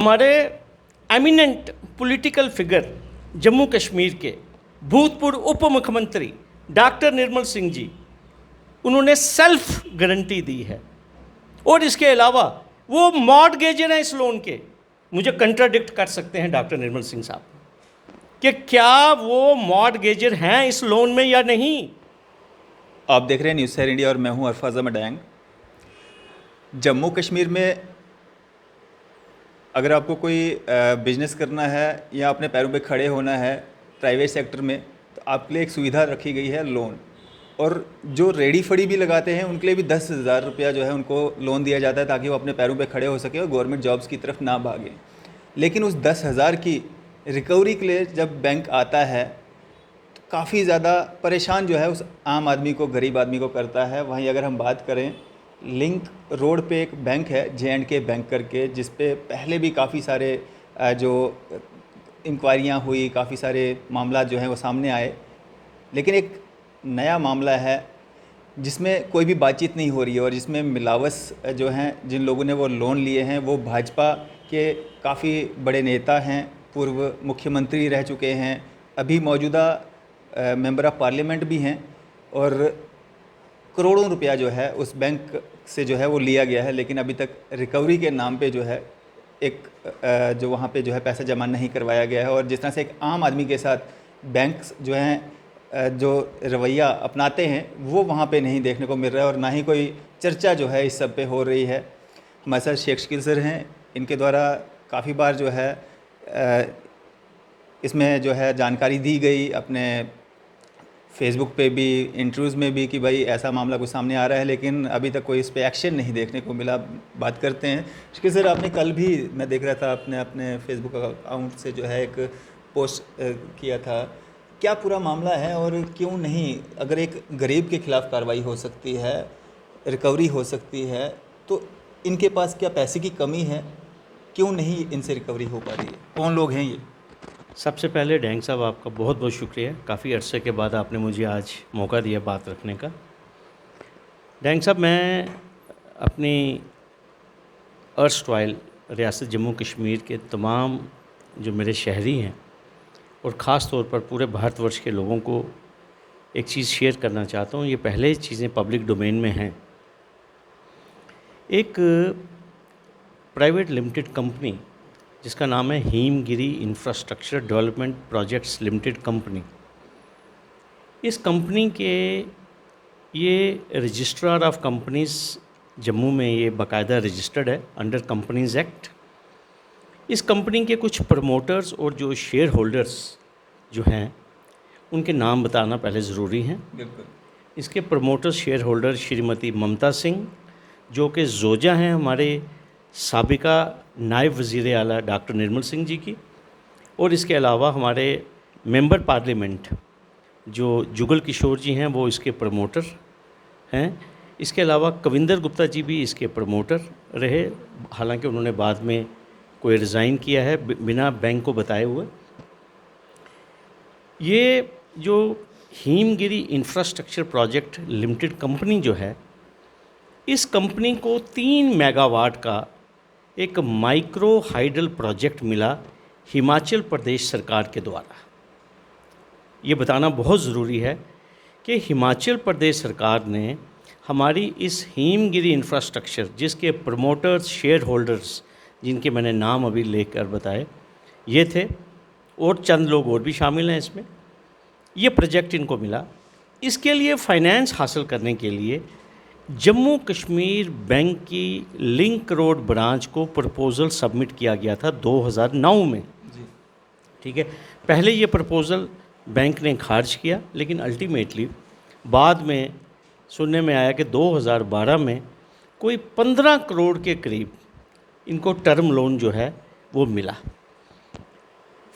हमारे eminent political figure Jammu Kashmir के भूतपूर्व उप मुख्यमंत्री डॉक्टर निर्मल सिंह जी, उन्होंने सेल्फ गारंटी दी है और इसके अलावा वो मॉर्टगेजर हैं इस लोन के। मुझे कंट्राडिक्ट कर सकते हैं डॉक्टर निर्मल सिंह साहब कि क्या वो मॉर्टगेजर हैं इस लोन में या नहीं। आप देख रहे हैं न्यूज़ 7 इंडिया और मैं हूं अरफाज अहमद डैंग। जम्मू कश्मीर में अगर आपको कोई बिजनेस करना है या अपने पैरों पे खड़े होना है प्राइवेट सेक्टर में, तो आपके लिए एक सुविधा रखी गई है लोन। और जो रेडी फड़ी भी लगाते हैं उनके लिए भी 10,000 रुपया जो है उनको लोन दिया जाता है ताकि वो अपने पैरों पे खड़े हो सके और गवर्नमेंट जॉब्स की तरफ ना भागें। लेकिन उस 10,000 की रिकवरी के लिए जब बैंक आता है तो काफ़ी ज़्यादा परेशान जो है उस आम आदमी को, गरीब आदमी को करता है। वहीं अगर हम बात करें, लिंक रोड पे एक बैंक है J&K बैंक करके, जिस पे पहले भी काफ़ी सारे जो इंक्वायरियाँ हुई, काफ़ी सारे मामला जो हैं वो सामने आए। लेकिन एक नया मामला है जिसमें कोई भी बातचीत नहीं हो रही है और जिसमें मिलावस जो हैं, जिन लोगों ने वो लोन लिए हैं वो भाजपा के काफ़ी बड़े नेता हैं, पूर्व मुख्यमंत्री रह चुके हैं, अभी मौजूदा मेंबर ऑफ पार्लियामेंट भी हैं। और करोड़ों रुपया जो है उस बैंक से जो है वो लिया गया है, लेकिन अभी तक रिकवरी के नाम पे जो है एक जो वहाँ पे जो है पैसा जमा नहीं करवाया गया है। और जिस तरह से एक आम आदमी के साथ बैंक्स जो हैं जो रवैया अपनाते हैं वो वहाँ पे नहीं देखने को मिल रहा है और ना ही कोई चर्चा जो है इस सब पे हो रही है। हमारे साथ शेख शकील सर हैं, इनके द्वारा काफ़ी बार जो है इसमें जो है जानकारी दी गई, अपने फेसबुक पे भी, इंटरव्यूज़ में भी, कि भाई ऐसा मामला कुछ सामने आ रहा है, लेकिन अभी तक कोई इस पे एक्शन नहीं देखने को मिला। बात करते हैं शकील सर, आपने कल भी मैं देख रहा था अपने फेसबुक अकाउंट से जो है एक पोस्ट किया था, क्या पूरा मामला है और क्यों नहीं? अगर एक गरीब के ख़िलाफ़ कार्रवाई हो सकती है, रिकवरी हो सकती है, तो इनके पास क्या पैसे की कमी है? क्यों नहीं इनसे रिकवरी हो पा रही है? कौन लोग हैं ये? सबसे पहले डैंग साहब, आपका बहुत बहुत शुक्रिया। काफ़ी अरसे के बाद आपने मुझे आज मौका दिया बात रखने का। डैंग साहब, मैं अपनी अर्स्टवाइल रियासत जम्मू कश्मीर के तमाम जो मेरे शहरी हैं और ख़ास तौर पर पूरे भारतवर्ष के लोगों को एक चीज़ शेयर करना चाहता हूँ। ये पहले चीज़ें पब्लिक डोमेन में हैं। एक प्राइवेट लिमिटेड कंपनी जिसका नाम है Himgiri infrastructure development projects limited company, इस कंपनी के ये रजिस्ट्रार ऑफ कंपनीज़ जम्मू में ये बाकायदा रजिस्टर्ड है अंडर कंपनीज़ एक्ट। इस कंपनी के कुछ प्रमोटर्स और जो शेयर होल्डर्स जो हैं उनके नाम बताना पहले ज़रूरी है। बिल्कुल। इसके प्रमोटर्स शेयर होल्डर श्रीमती ममता सिंह, जो कि जोजा हैं हमारे साबिका नायब वज़ीर आला डॉक्टर निर्मल सिंह जी की, और इसके अलावा हमारे मेंबर पार्लियामेंट जो जुगल किशोर जी हैं वो इसके प्रमोटर हैं। इसके अलावा कविंदर गुप्ता जी भी इसके प्रमोटर रहे, हालांकि उन्होंने बाद में कोई रिज़ाइन किया है बिना बैंक को बताए हुए। ये जो Himgiri infrastructure project limited company जो है, इस कंपनी को 3 मेगावाट का एक माइक्रो हाइडल प्रोजेक्ट मिला हिमाचल प्रदेश सरकार के द्वारा। ये बताना बहुत ज़रूरी है कि हिमाचल प्रदेश सरकार ने हमारी इस हिमगिरी इंफ्रास्ट्रक्चर, जिसके प्रमोटर्स शेयर होल्डर्स जिनके मैंने नाम अभी लेकर बताए ये थे, और चंद लोग और भी शामिल हैं इसमें, ये प्रोजेक्ट इनको मिला। इसके लिए फ़ाइनेंस हासिल करने के लिए जम्मू कश्मीर बैंक की लिंक रोड ब्रांच को प्रपोज़ल सबमिट किया गया था 2009 में जी। ठीक है। पहले ये प्रपोज़ल बैंक ने खारिज किया, लेकिन अल्टीमेटली बाद में सुनने में आया कि 2012 में कोई 15 करोड़ के करीब इनको टर्म लोन जो है वो मिला।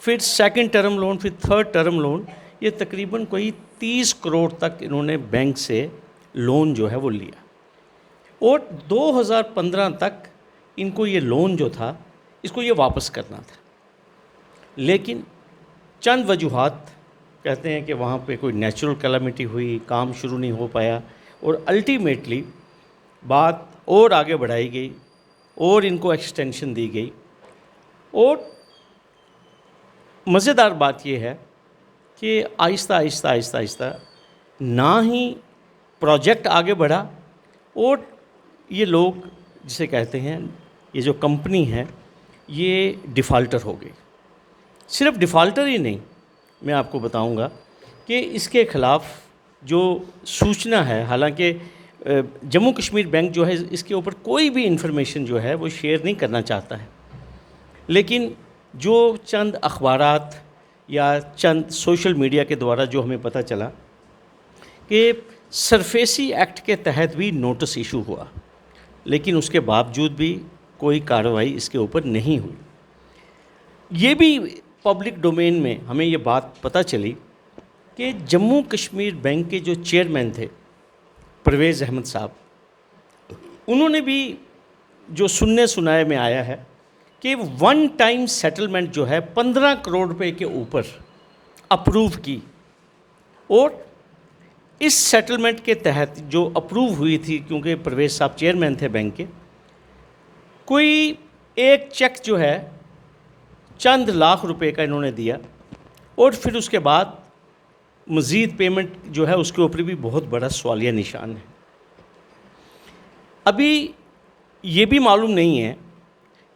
फिर सेकंड टर्म लोन, फिर थर्ड टर्म लोन, ये तकरीबन कोई 30 करोड़ तक इन्होंने बैंक से लोन जो है वो लिया। और 2015 तक इनको ये लोन जो था इसको ये वापस करना था, लेकिन चंद वजूहात, कहते हैं कि वहाँ पे कोई नेचुरल कैलामिटी हुई, काम शुरू नहीं हो पाया, और अल्टीमेटली बात और आगे बढ़ाई गई और इनको एक्सटेंशन दी गई और मज़ेदार बात यह है कि आहिस्ता आहिस्ता आहिस्ता आहिस्ता ना ही प्रोजेक्ट आगे बढ़ा और ये लोग जिसे कहते हैं, ये जो कंपनी है ये डिफ़ॉल्टर हो गई। सिर्फ डिफ़ॉल्टर ही नहीं, मैं आपको बताऊंगा कि इसके ख़िलाफ़ जो सूचना है, हालांकि जम्मू कश्मीर बैंक जो है इसके ऊपर कोई भी इन्फॉर्मेशन जो है वो शेयर नहीं करना चाहता है, लेकिन जो चंद अखबारात या चंद सोशल मीडिया के द्वारा जो हमें पता चला कि सरफेसी एक्ट के तहत भी नोटिस इशू हुआ, लेकिन उसके बावजूद भी कोई कार्रवाई इसके ऊपर नहीं हुई। ये भी पब्लिक डोमेन में हमें ये बात पता चली कि जम्मू कश्मीर बैंक के जो चेयरमैन थे परवेज़ अहमद साहब, उन्होंने भी जो सुनने सुनाए में आया है कि वन टाइम सेटलमेंट जो है 15 करोड़ रुपए के ऊपर अप्रूव की, और इस सेटलमेंट के तहत जो अप्रूव हुई थी, क्योंकि परवेज़ साहब चेयरमैन थे बैंक के, कोई एक चेक जो है चंद लाख रुपए का इन्होंने दिया और फिर उसके बाद मज़ीद पेमेंट जो है उसके ऊपर भी बहुत बड़ा सवालिया निशान है। अभी ये भी मालूम नहीं है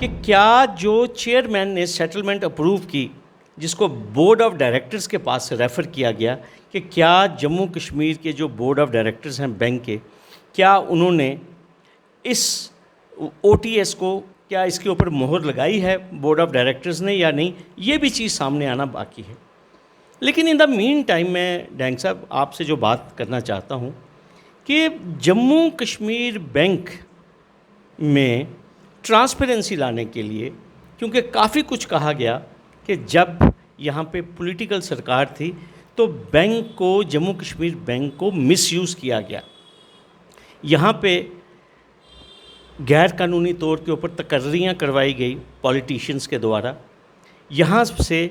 कि क्या जो चेयरमैन ने सेटलमेंट अप्रूव की, जिसको बोर्ड ऑफ डायरेक्टर्स के पास रेफ़र किया गया, कि क्या जम्मू कश्मीर के जो बोर्ड ऑफ डायरेक्टर्स हैं बैंक के, क्या उन्होंने इस OTS को, क्या इसके ऊपर मोहर लगाई है बोर्ड ऑफ डायरेक्टर्स ने या नहीं, ये भी चीज़ सामने आना बाकी है। लेकिन इन द मीन टाइम मैं डैंग साहब आपसे जो बात करना चाहता हूँ कि जम्मू कश्मीर बैंक में ट्रांसपेरेंसी लाने के लिए, क्योंकि काफ़ी कुछ कहा गया कि जब यहाँ पे पॉलिटिकल सरकार थी तो बैंक को, जम्मू कश्मीर बैंक को मिसयूज़ किया गया, यहाँ पे गैर कानूनी तौर के ऊपर तकर्रियाँ करवाई गई पॉलिटिशियंस के द्वारा, यहाँ से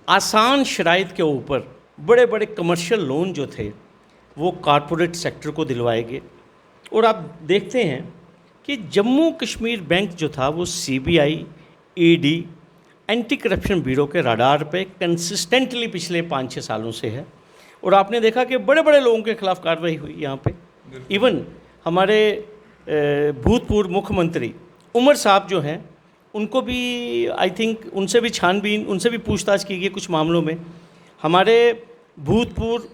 आसान शराइत के ऊपर बड़े बड़े कमर्शियल लोन जो थे वो कॉरपोरेट सेक्टर को दिलवाए गए। और आप देखते हैं कि जम्मू कश्मीर बैंक जो था वो CBI, ED, anti corruption bureau के रडार पे कंसिस्टेंटली पिछले 5-6 सालों से है, और आपने देखा कि बड़े बड़े लोगों के खिलाफ कार्रवाई हुई यहाँ पे। इवन हमारे भूतपूर्व मुख्यमंत्री उमर साहब जो हैं, उनको भी आई थिंक उनसे भी छानबीन, उनसे भी पूछताछ की गई कुछ मामलों में। हमारे भूतपूर्व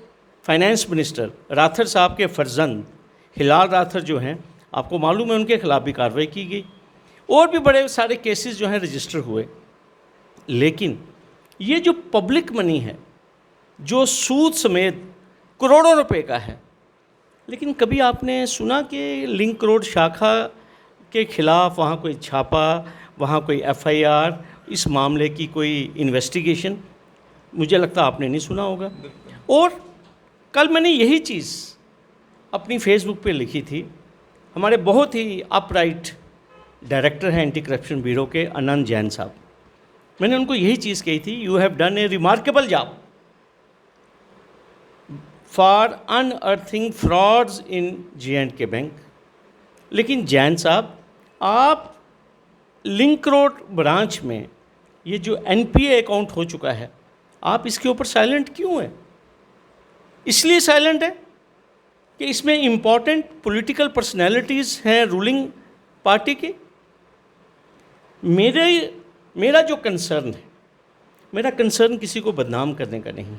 फाइनेंस मिनिस्टर राथर साहब के फर्जंद हिलाल राथर जो हैं, आपको मालूम है, उनके खिलाफ भी कार्रवाई की गई, और भी बड़े सारे केसेस जो हैं रजिस्टर हुए। लेकिन ये जो पब्लिक मनी है, जो सूद समेत करोड़ों रुपए का है, लेकिन कभी आपने सुना कि लिंक रोड शाखा के खिलाफ वहाँ कोई छापा, वहाँ कोई FIR, इस मामले की कोई इन्वेस्टिगेशन? मुझे लगता आपने नहीं सुना होगा। और कल मैंने यही चीज़ अपनी फेसबुक पे लिखी थी। हमारे बहुत ही अपराइट डायरेक्टर हैं एंटी करप्शन ब्यूरो के, आनंद जैन साहब, मैंने उनको यही चीज़ कही थी, you have done a remarkable job for unearthing frauds in J&K bank. लेकिन जैन साहब, आप लिंक रोड ब्रांच में ये जो NPA अकाउंट हो चुका है, आप इसके ऊपर साइलेंट क्यों हैं? इसलिए साइलेंट है कि इसमें इम्पॉर्टेंट पॉलिटिकल पर्सनैलिटीज़ हैं रूलिंग पार्टी की। मेरा जो कंसर्न है, मेरा कंसर्न किसी को बदनाम करने का नहीं।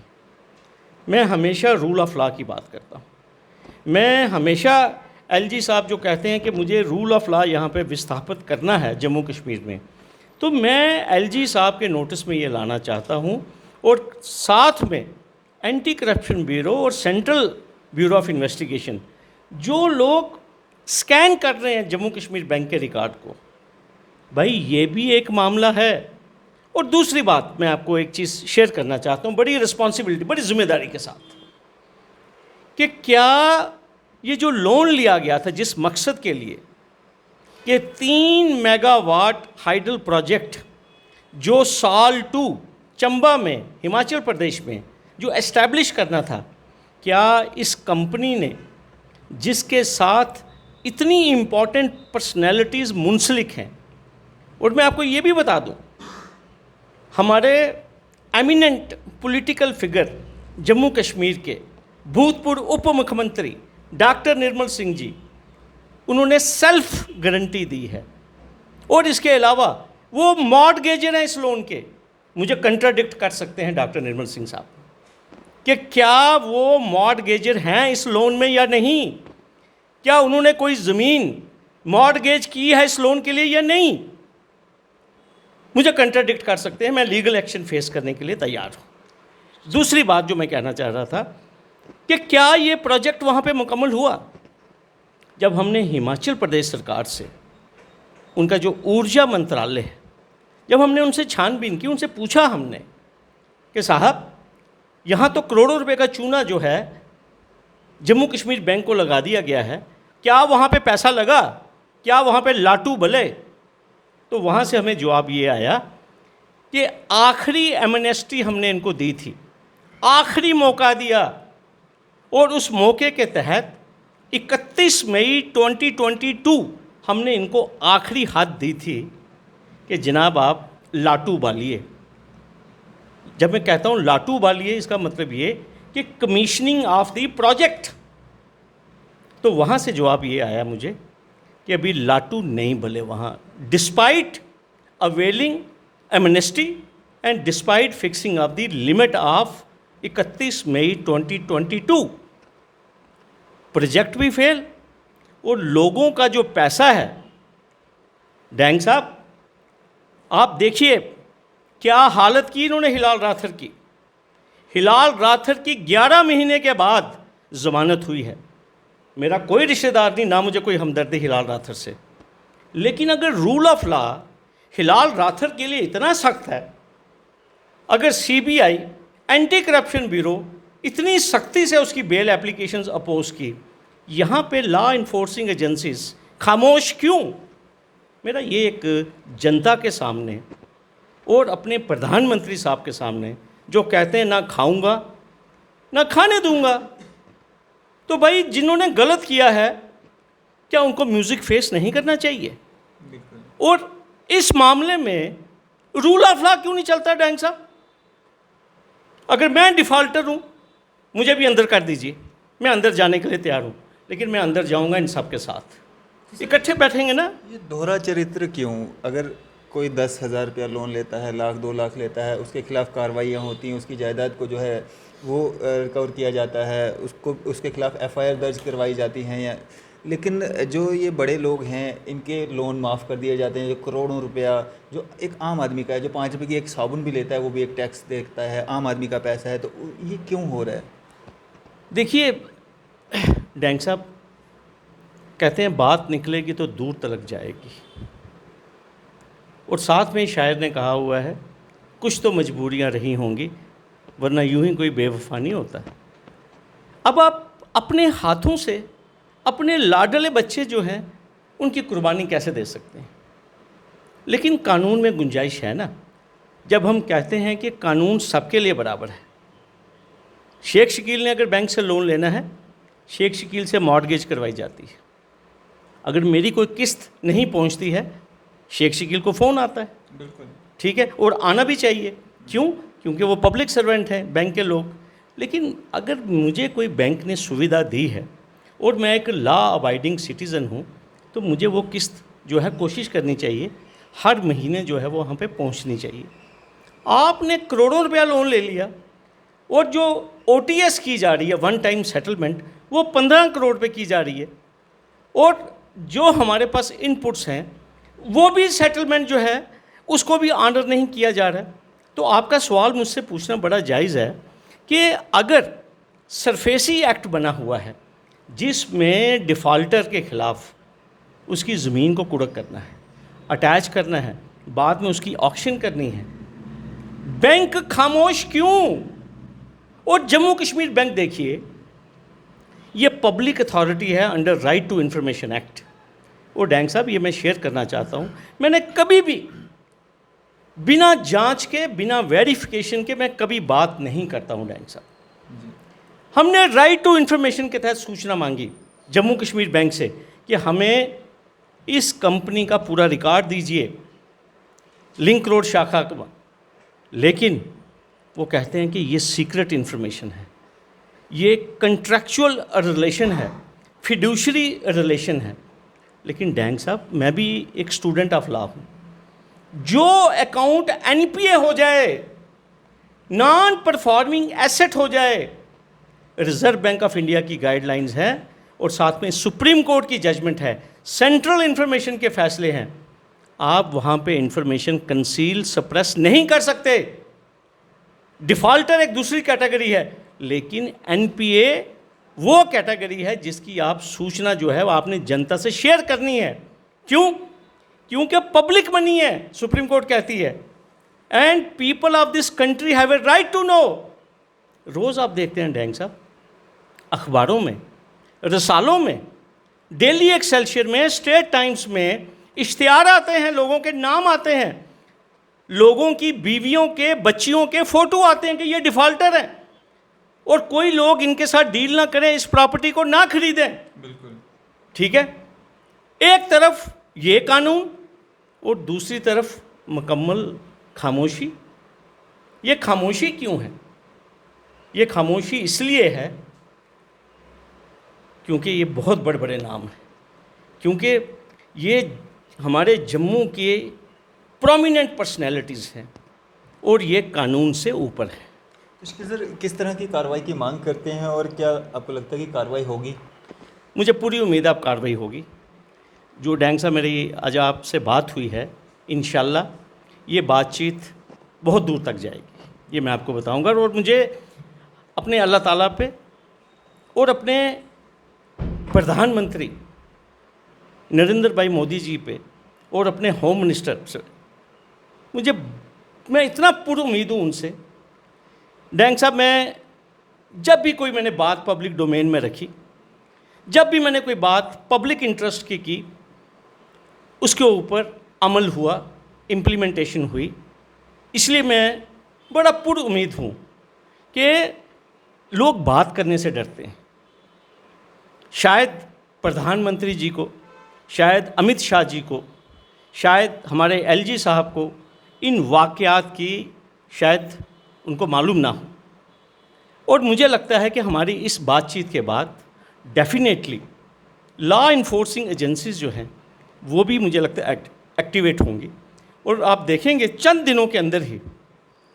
मैं हमेशा रूल ऑफ लॉ की बात करता हूँ। मैं हमेशा LG साहब जो कहते हैं कि मुझे रूल ऑफ लॉ यहाँ पे विस्थापित करना है जम्मू कश्मीर में, तो मैं LG साहब के नोटिस में ये लाना चाहता हूँ, और साथ में एंटी करप्शन ब्यूरो और सेंट्रल ब्यूरो ऑफ इन्वेस्टिगेशन, जो लोग स्कैन कर रहे हैं जम्मू कश्मीर बैंक के रिकॉर्ड को, भाई ये भी एक मामला है। और दूसरी बात मैं आपको एक चीज़ शेयर करना चाहता हूँ, बड़ी रिस्पॉन्सिबिलिटी, बड़ी जिम्मेदारी के साथ, कि क्या ये जो लोन लिया गया था जिस मकसद के लिए, कि 3 मेगावाट हाइडल प्रोजेक्ट जो साल 2 चंबा में हिमाचल प्रदेश में जो एस्टैब्लिश करना था, क्या इस कंपनी ने, जिसके साथ इतनी इम्पॉर्टेंट पर्सनैलिटीज़ मुंसलिक हैं, और मैं आपको ये भी बता दूं हमारे eminent political figure Jammu Kashmir के भूतपूर्व उप मुख्यमंत्री डॉक्टर निर्मल सिंह जी, उन्होंने सेल्फ गारंटी दी है। और इसके अलावा वो मॉर्टगेजर हैं इस लोन के। मुझे कंट्राडिक्ट कर सकते हैं डॉक्टर निर्मल सिंह साहब कि क्या वो मॉर्टगेजर हैं इस लोन में या नहीं, क्या उन्होंने कोई ज़मीन मॉर्टगेज की है इस लोन के लिए या नहीं। मुझे कंट्राडिक्ट कर सकते हैं, मैं लीगल एक्शन फेस करने के लिए तैयार हूँ। दूसरी बात जो मैं कहना चाह रहा था कि क्या ये प्रोजेक्ट वहाँ पे मुकम्मल हुआ। जब हमने हिमाचल प्रदेश सरकार से, उनका जो ऊर्जा मंत्रालय है, जब हमने उनसे छानबीन की, उनसे पूछा हमने कि साहब यहाँ तो करोड़ों रुपए का चूना जो है जम्मू कश्मीर बैंक को लगा दिया गया है, क्या वहाँ पे पैसा लगा, क्या वहाँ पे लाटू बले। तो वहाँ से हमें जवाब ये आया कि आखिरी एमनेस्टी हमने इनको दी थी, आखिरी मौका दिया, और उस मौके के तहत 31 मई 2022 हमने इनको आखिरी हाथ दी थी कि जनाब आप लाटू बालिए। जब मैं कहता हूँ लाटू बालिए, इसका मतलब ये कि कमीशनिंग ऑफ द प्रोजेक्ट। तो वहाँ से जवाब ये आया मुझे कि अभी लाटू नहीं बले वहाँ, despite availing amnesty and despite fixing of the limit of 31 मई 2022। प्रोजेक्ट भी फेल और लोगों का जो पैसा है, डैंग साहब आप देखिए क्या हालत की इन्होंने हिलाल राथर की। हिलाल राथर की 11 महीने के बाद ज़मानत हुई है। मेरा कोई रिश्तेदार नहीं, ना मुझे कोई हमदर्दी हिलाल राथर से, लेकिन अगर rule of law Hilal rather के लिए इतना सख्त है, अगर सीबीआई एंटी करप्शन ब्यूरो इतनी सख्ती से उसकी बेल एप्लीकेशंस अपोज की, यहाँ पे लॉ इन्फोर्सिंग एजेंसीज खामोश क्यों। मेरा ये एक जनता के सामने और अपने प्रधानमंत्री साहब के सामने जो कहते हैं ना खाऊंगा ना खाने दूंगा, तो भाई जिन्होंने गलत किया है क्या उनको म्यूज़िक फेस नहीं करना चाहिए। और इस मामले में रूल ऑफ लॉ क्यों नहीं चलता डैंग साहब। अगर मैं डिफ़ॉल्टर हूँ मुझे भी अंदर कर दीजिए, मैं अंदर जाने के लिए तैयार हूँ, लेकिन मैं अंदर जाऊँगा इन सब के साथ, इकट्ठे बैठेंगे ना। ये दोहरा चरित्र क्यों। अगर कोई 10,000 रुपया लोन लेता है, लाख 2 लाख लेता है, उसके खिलाफ कार्रवाइयाँ होती हैं, उसकी जायदाद को जो है वो रिकवर किया जाता है, उसको उसके खिलाफ एफआईआर दर्ज करवाई जाती हैं, या लेकिन जो ये बड़े लोग हैं इनके लोन माफ़ कर दिए जाते हैं। जो करोड़ों रुपया जो एक आम आदमी का है, जो 5 रुपये की एक साबुन भी लेता है वो भी एक टैक्स देता है, आम आदमी का पैसा है, तो ये क्यों हो रहा है। देखिए डैंग साहब कहते हैं बात निकलेगी तो दूर तलक जाएगी, और साथ में शायर ने कहा हुआ है कुछ तो मजबूरियां रही होंगी वरना यूं ही कोई बेवफा नहीं होता। अब आप अपने हाथों से अपने लाडले बच्चे जो हैं उनकी कुर्बानी कैसे दे सकते हैं। लेकिन कानून में गुंजाइश है ना। जब हम कहते हैं कि कानून सबके लिए बराबर है, शेख शकील ने अगर बैंक से लोन लेना है, शेख शकील से मॉर्टगेज करवाई जाती है। अगर मेरी कोई किस्त नहीं पहुंचती है, शेख शकील को फ़ोन आता है, बिल्कुल ठीक है, और आना भी चाहिए। क्यों? क्योंकि वो पब्लिक सर्वेंट हैं बैंक के लोग। लेकिन अगर मुझे कोई बैंक ने सुविधा दी है और मैं एक लॉ अबाइडिंग सिटीज़न हूँ, तो मुझे वो किस्त जो है कोशिश करनी चाहिए, हर महीने जो है वो वहाँ पे पहुँचनी चाहिए। आपने करोड़ों रुपया लोन ले लिया और जो OTS की जा रही है, वन टाइम सेटलमेंट, वो 15 करोड़ रुपये की जा रही है, और जो हमारे पास इनपुट्स हैं वो भी सेटलमेंट जो है उसको भी ऑनर नहीं किया जा रहा है। तो आपका सवाल मुझसे पूछना बड़ा जायज़ है कि अगर सरफेसी एक्ट बना हुआ है जिसमें डिफ़ॉल्टर के ख़िलाफ़ उसकी ज़मीन को कुड़क करना है, अटैच करना है, बाद में उसकी ऑक्शन करनी है, बैंक खामोश क्यों। और जम्मू कश्मीर बैंक देखिए, ये पब्लिक अथॉरिटी है under right to information act. और डैंग साहब ये मैं शेयर करना चाहता हूँ, मैंने कभी भी बिना जांच के, बिना वेरिफिकेशन के मैं कभी बात नहीं करता हूँ डैंग साहब। हमने राइट टू इन्फॉर्मेशन के तहत सूचना मांगी जम्मू कश्मीर बैंक से कि हमें इस कंपनी का पूरा रिकॉर्ड दीजिए, लिंक रोड शाखा का, लेकिन वो कहते हैं कि ये सीक्रेट इन्फॉर्मेशन है, ये कंट्रैक्चुअल रिलेशन है, फिड्यूशरी रिलेशन है। लेकिन डैंग साहब, मैं भी एक स्टूडेंट ऑफ लॉ हूँ। जो अकाउंट एनपीए हो जाए, नॉन परफॉर्मिंग एसेट हो जाए, रिजर्व बैंक ऑफ इंडिया की गाइडलाइंस हैं और साथ में सुप्रीम कोर्ट की जजमेंट है, सेंट्रल इंफॉर्मेशन के फैसले हैं, आप वहाँ पे इंफॉर्मेशन कंसील सप्रेस नहीं कर सकते। डिफ़ॉल्टर एक दूसरी कैटेगरी है, लेकिन एनपीए वो कैटेगरी है जिसकी आप सूचना जो है वो आपने जनता से शेयर करनी है। क्यों? क्योंकि पब्लिक मनी है, सुप्रीम कोर्ट कहती है, and people of this country have a right to know. रोज़ आप देखते हैं डैंग साहब, अखबारों में, रसालों में, डेली एक्सेल्सियर में, स्टेट टाइम्स में इश्तिहार आते हैं, लोगों के नाम आते हैं, लोगों की बीवियों के, बच्चियों के फ़ोटो आते हैं कि ये डिफ़ॉल्टर हैं, और कोई लोग इनके साथ डील ना करें, इस प्रॉपर्टी को ना खरीदें। बिल्कुल ठीक है, एक तरफ ये कानून और दूसरी तरफ मुकम्मल खामोशी। ये खामोशी क्यों है? ये खामोशी इसलिए है क्योंकि ये बहुत बड़े बड़े नाम हैं, क्योंकि ये हमारे जम्मू के प्रोमिनेंट पर्सनैलिटीज़ हैं और ये कानून से ऊपर है। सर, किस तरह की कार्रवाई की मांग करते हैं और क्या आपको लगता है कि कार्रवाई होगी? मुझे पूरी उम्मीद है अब कार्रवाई होगी। जो डैंग साहब मेरी आज आपसे बात हुई है, इंशाल्लाह ये बातचीत बहुत दूर तक जाएगी, ये मैं आपको बताऊंगा। और मुझे अपने अल्लाह ताला पे और अपने प्रधानमंत्री नरेंद्र भाई मोदी जी पे और अपने होम मिनिस्टर से मैं इतना पूरी उम्मीद हूँ उनसे। डैंग साहब, मैं जब भी कोई मैंने बात पब्लिक डोमेन में रखी, जब भी मैंने कोई बात पब्लिक इंटरेस्ट की उसके ऊपर अमल हुआ, इम्प्लीमेंटेशन हुई। इसलिए मैं बड़ा पूरी उम्मीद हूँ कि लोग बात करने से डरते हैं। शायद प्रधानमंत्री जी को, शायद अमित शाह जी को, शायद हमारे एलजी साहब को इन वाक़यात की शायद उनको मालूम ना हो, और मुझे लगता है कि हमारी इस बातचीत के बाद डेफिनेटली लॉ इन्फोर्सिंग एजेंसीज जो हैं वो भी मुझे लगता है एक्टिवेट होंगी, और आप देखेंगे चंद दिनों के अंदर ही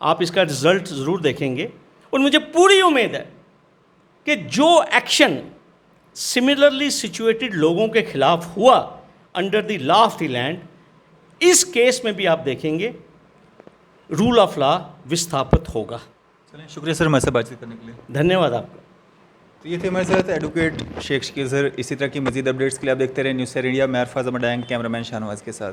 आप इसका रिज़ल्ट ज़रूर देखेंगे। और मुझे पूरी उम्मीद है कि जो एक्शन सिमिलरली सिचुएटेड लोगों के खिलाफ हुआ under the law of the land, इस केस में भी आप देखेंगे रूल ऑफ लॉ विस्थापित होगा। चलिए, शुक्रिया सर हमारे साथ बातचीत करने के लिए। धन्यवाद आपका। तो ये थे हमारे साथ एडवोकेट शेख शकील सर। इसी तरह की मजीद अपडेट्स के लिए आप देखते रहे न्यूज़ इंडिया। मैं अरफाज अहमद डैंग, कैमरामैन शाहनवाज के साथ।